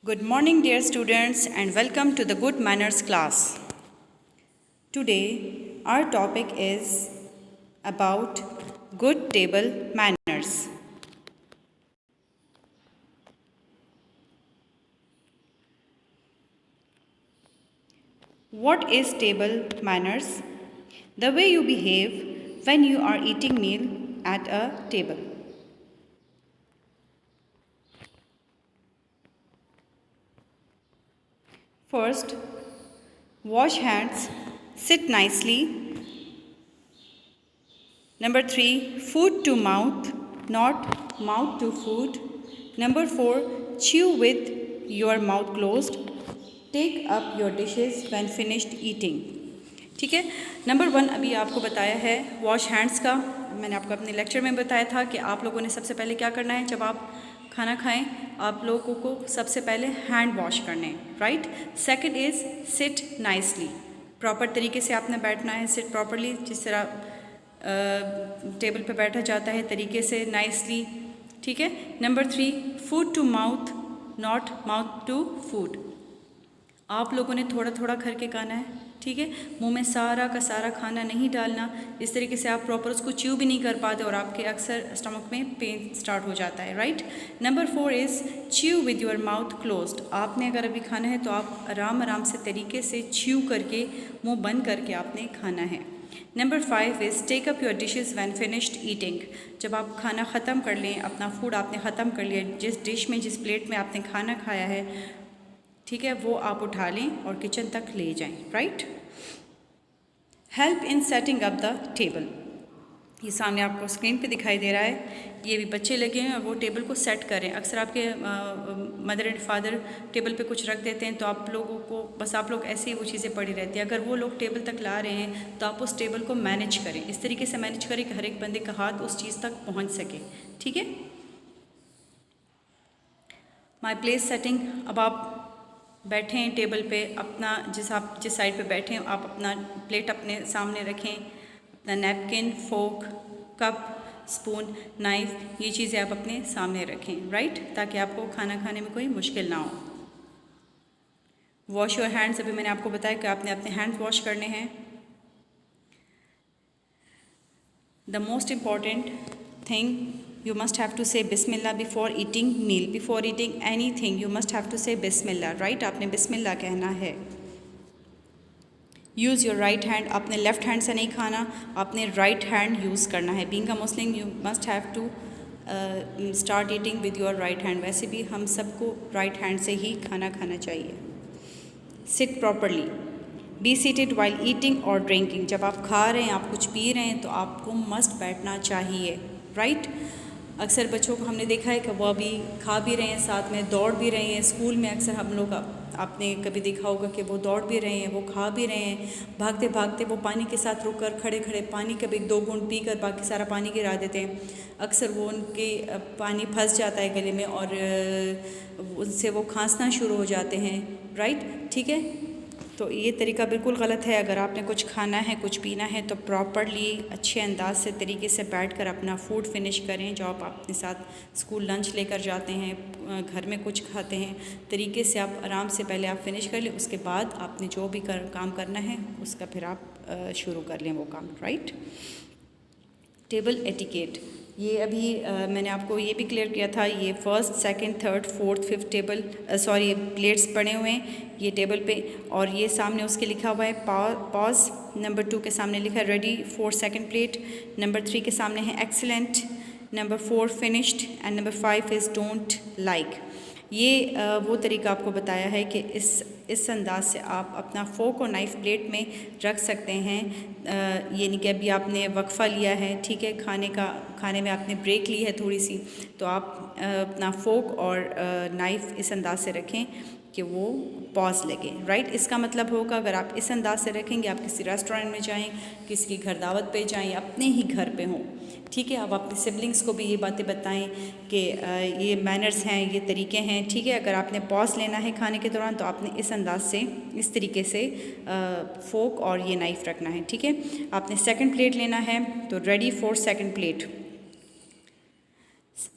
Good morning, dear students, and welcome to the Good Manners class. Today, our topic is about good table manners. What is table manners? The way you behave when you are eating meal at a table. First, wash hands, sit nicely. Number 3, food to mouth, not mouth to food. Number 4, chew with your mouth closed. Take up your dishes when finished eating. ठीक है। Number 1 अभी आपको बताया है wash hands का। मैंने आपको अपने लेक्चर में बताया था कि आप लोगों ने सबसे पहले क्या करना है, जब आप खाना खाएं आप लोगों को सबसे पहले हैंड वॉश करने हैं, right. Second is sit nicely, proper तरीके से आपने बैठना है, सिट प्रॉपरली, जिस तरह टेबल पे बैठा जाता है तरीके से, नाइसली, ठीक है। Number 3, food to mouth, not mouth to food. आप लोगों ने थोड़ा थोड़ा करके खाना है, ठीक है। मुंह में सारा का सारा खाना नहीं डालना, इस तरीके से आप प्रॉपर उसको च्यू भी नहीं कर पाते और आपके अक्सर स्टमक में पेन स्टार्ट हो जाता है, right. Number 4 is chew with your mouth closed. आपने अगर अभी खाना है तो आप आराम आराम से तरीके से च्यू करके, मुंह बंद करके आपने खाना है। Number 5 is take up your dishes when finished eating. जब आप खाना ख़त्म कर लें, अपना फूड आपने ख़त्म कर लिया, जिस डिश में, जिस प्लेट में आपने खाना खाया है, ठीक है, वो आप उठा लें और किचन तक ले जाएं, right. Help in setting up the table, ये सामने आपको स्क्रीन पे दिखाई दे रहा है। ये भी बच्चे लगे हैं और वो टेबल को सेट करें। अक्सर आपके मदर एंड फादर टेबल पे कुछ रख देते हैं तो आप लोगों को बस, आप लोग ऐसे ही वो चीज़ें पड़ी रहती हैं। अगर वो लोग टेबल तक ला रहे हैं तो आप उस टेबल को मैनेज करें, इस तरीके से मैनेज करें कि हर एक बंदे का हाथ उस चीज़ तक पहुँच सके, ठीक है। माई प्लेस सेटिंग, अब आप बैठे हैं टेबल पे, अपना आप जिस साइड पे बैठे हैं आप अपना प्लेट अपने सामने रखें, अपना नैपकिन, फोक, कप, स्पून, नाइफ, ये चीज़ें आप अपने सामने रखें, राइट, ताकि आपको खाना खाने में कोई मुश्किल ना हो। वॉश योर हैंड्स, अभी मैंने आपको बताया कि आपने अपने हैंड्स वॉश करने हैं। The most important thing, you must have to say bismillah before eating meal, before eating anything you must have to say bismillah, right। आपने बिस्मिल्लाह कहना है। यूज़ योर राइट हैंड, आपने लेफ़्ट हैंड से नहीं खाना, आपने राइट हैंड यूज़ करना है। Being a Muslim you must have to start eating with your right hand. वैसे भी हम सबको राइट हैंड से ही खाना खाना चाहिए। Seat properly, be seated while eating और ड्रिंकिंग। जब आप खा रहे हैं, आप कुछ पी रहे हैं तो आपको मस्ट बैठना चाहिए, राइट। अक्सर बच्चों को हमने देखा है कि वो अभी खा भी रहे हैं, साथ में दौड़ भी रहे हैं। स्कूल में अक्सर हम लोग, आपने कभी देखा होगा कि वो दौड़ भी रहे हैं, वो खा भी रहे हैं, भागते भागते वो पानी के साथ रुक कर, खड़े खड़े पानी कभी 2 घूंट पी कर बाकी सारा पानी गिरा देते हैं। अक्सर वो उनके पानी फंस जाता है गले में और उनसे वो खांसना शुरू हो जाते हैं, राइट, ठीक है। तो ये तरीका बिल्कुल गलत है। अगर आपने कुछ खाना है, कुछ पीना है तो प्रॉपरली अच्छे अंदाज से तरीके से बैठकर अपना फूड फिनिश करें। जो आप अपने साथ स्कूल लंच लेकर जाते हैं, घर में कुछ खाते हैं, तरीके से आप आराम से पहले आप फिनिश कर लें, उसके बाद आपने जो भी काम करना है उसका फिर आप शुरू कर लें वो काम, राइट। टेबल एटिकेट, ये अभी मैंने आपको ये भी क्लियर किया था। ये first, second, third, fourth, fifth table plates पड़े हुए हैं ये टेबल पे, और ये सामने उसके लिखा हुआ है पॉज। नंबर 2 के सामने लिखा है ready for second plate. Number 3 के सामने है excellent. Number 4 finished and number 5 is don't like. ये वो तरीका आपको बताया है कि इस अंदाज से आप अपना फोक और नाइफ़ प्लेट में रख सकते हैं। ये नहीं कि अभी आपने वक्फ़ा लिया है, ठीक है, खाने में आपने ब्रेक ली है थोड़ी सी, तो आप अपना फोक और नाइफ़ इस अंदाज से रखें कि वो पॉज लगे, राइट। इसका मतलब होगा अगर आप इस अंदाज से रखेंगे, आप किसी रेस्टोरेंट में जाएं, किसी की घर दावत पे जाएं, अपने ही घर पे हों, ठीक है। अब अपने सिबलिंग्स को भी ये बातें बताएं कि ये मैनर्स हैं, ये तरीके हैं, ठीक है। अगर आपने पॉज लेना है खाने के दौरान तो आपने इस अंदाज से, इस तरीके से फोक और ये नाइफ़ रखना है, ठीक है। आपने सेकंड प्लेट लेना है तो ready for second plate.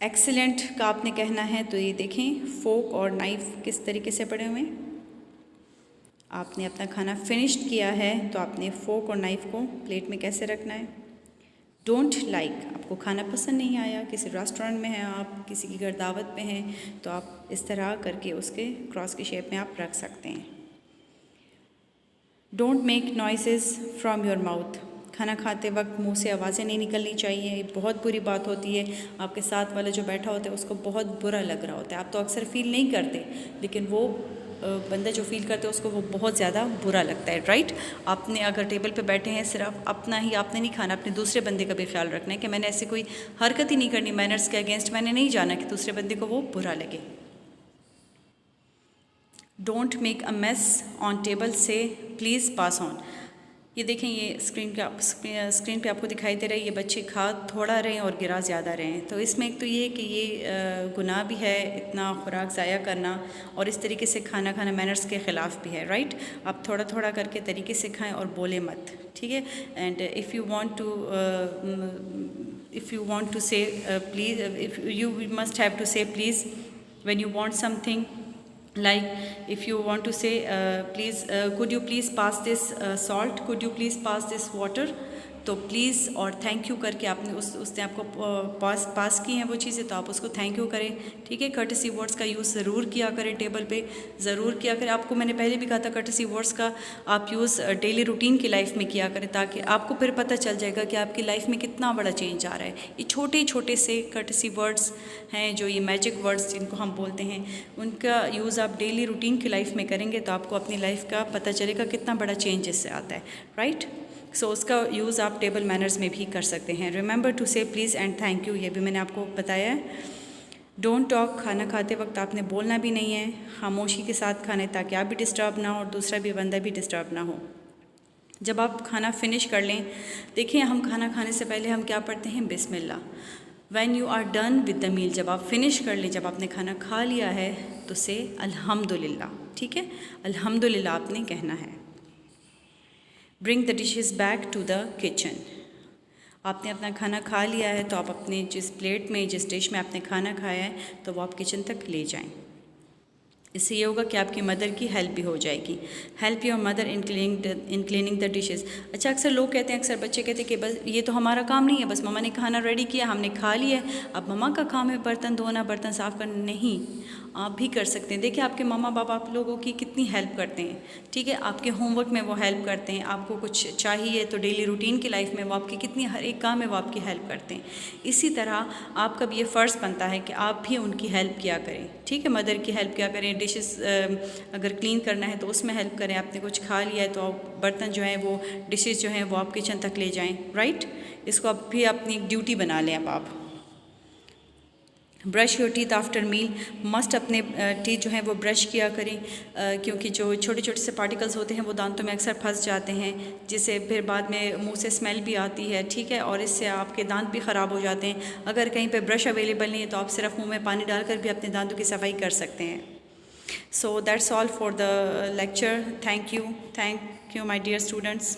Excellent का आपने कहना है तो ये देखें फोक और नाइफ़ किस तरीके से पड़े हुए हैं। आपने अपना खाना फिनिश्ड किया है तो आपने फोक और नाइफ़ को प्लेट में कैसे रखना है। डोंट लाइक, आपको खाना पसंद नहीं आया, किसी रेस्टोरेंट में हैं आप, किसी की घर दावत में हैं, तो आप इस तरह करके उसके क्रॉस की शेप में आप रख सकते हैं। Don't make noises from your mouth, खाना खाते वक्त मुंह से आवाज़ें नहीं निकलनी चाहिए। ये बहुत बुरी बात होती है, आपके साथ वाला जो बैठा होता है उसको बहुत बुरा लग रहा होता है। आप तो अक्सर फ़ील नहीं करते, लेकिन वो बंदा जो फ़ील करते हैं उसको वो बहुत ज़्यादा बुरा लगता है, राइट। आपने अगर टेबल पे बैठे हैं, सिर्फ अपना ही आपने नहीं खाना, अपने दूसरे बंदे का भी ख्याल रखना है कि मैंने ऐसी कोई हरकत ही नहीं करनी मैनर्स के अगेंस्ट, मैंने नहीं जाना कि दूसरे बंदे को वो बुरा लगे। Don't make a mess on table, से प्लीज़ पास ऑन। ये देखें, ये स्क्रीन पे आपको दिखाई दे रहा है, ये बच्चे खा थोड़ा रहे हैं और गिरा ज़्यादा रहे हैं। तो इसमें एक तो ये कि ये गुनाह भी है इतना खुराक ज़ाया करना, और इस तरीके से खाना खाना मैनर्स के ख़िलाफ़ भी है, राइट। आप थोड़ा थोड़ा करके तरीके से खाएं और बोले मत, ठीक है। And if you want to say please, if you must have to say please when you want something, like if you want to say please could you please pass this salt, could you please pass this water, तो please और thank you करके आपने उसने आपको पास की हैं वो चीज़ें, तो आप उसको थैंक यू करें, ठीक है। कर्टसी वर्ड्स का यूज़ ज़रूर किया करें, टेबल पे ज़रूर किया करें। आपको मैंने पहले भी कहा था कर्टसी वर्ड्स का आप यूज़ डेली रूटीन की लाइफ में किया करें, ताकि आपको फिर पता चल जाएगा कि आपकी लाइफ में कितना बड़ा चेंज आ रहा है। ये छोटे छोटे से कर्टसी वर्ड्स हैं, जो ये मैजिक वर्ड्स जिनको हम बोलते हैं, उनका यूज़ आप डेली रूटीन की लाइफ में करेंगे तो आपको अपनी लाइफ का पता चलेगा कितना बड़ा चेंज इससे आता है, राइट। सो उसका यूज़ आप टेबल मैनर्स में भी कर सकते हैं। Remember to say please and thank you, ये भी मैंने आपको बताया है। डोंट टॉक, खाना खाते वक्त आपने बोलना भी नहीं है, खामोशी के साथ खाने, ताकि आप भी डिस्टर्ब ना हो और दूसरा भी बंदा भी डिस्टर्ब ना हो। जब आप खाना फिनिश कर लें, देखिए हम खाना खाने से पहले हम क्या पढ़ते हैं, बिस्मिल्लाह। When you are done with the meal, जब आप फिनिश कर लें, जब आपने खाना खा लिया है तो से अल्हम्दुलिल्लाह, ठीक है, अल्हम्दुलिल्लाह आपने कहना है। Bring the dishes back to the kitchen, आपने अपना खाना खा लिया है तो आप अपने जिस प्लेट में, जिस डिश में आपने खाना खाया है, तो वो आप किचन तक ले जाएं। इससे ये होगा कि आपकी मदर की हेल्प भी हो जाएगी। Help your mother in cleaning the dishes. अच्छा, अक्सर लोग कहते हैं, अक्सर बच्चे कहते हैं कि बस ये तो हमारा काम नहीं है, बस मम्मा ने खाना रेडी किया, हमने खा लिया, अब मम्मा का काम है बर्तन धोना, बर्तन साफ़ करना। नहीं, आप भी कर सकते हैं। देखिए आपके मम्मा पापा आप लोगों की कितनी हेल्प करते हैं, ठीक है, आपके होमवर्क में वो हेल्प करते हैं, आपको कुछ चाहिए तो डेली रूटीन की लाइफ में वो आपकी कितनी हर एक काम में वो आपकी हेल्प करते हैं। इसी तरह आपका भी ये फ़र्ज़ बनता है कि आप भी उनकी हेल्प किया करें, ठीक है, मदर की हेल्प किया करें। डिशेस अगर क्लीन करना है तो उसमें हेल्प करें, आपने कुछ खा लिया है तो आप बर्तन जो हैं वो डिशेस जो हैं वो आप किचन तक ले जाएं, राइट। इसको आप भी अपनी एक ड्यूटी बना लें। अब आप brush your teeth after meal, must अपने टीथ जो हैं वो ब्रश किया करें, क्योंकि जो छोटे छोटे से पार्टिकल्स होते हैं वो दांतों में अक्सर फंस जाते हैं, जिससे फिर बाद में मुंह से स्मेल भी आती है, ठीक है, और इससे आपके दांत भी ख़राब हो जाते हैं। अगर कहीं पे ब्रश अवेलेबल नहीं है तो आप सिर्फ मुंह में पानी डालकर भी अपने दांतों की सफाई कर सकते हैं। So that's all for the lecture. Thank you my dear students.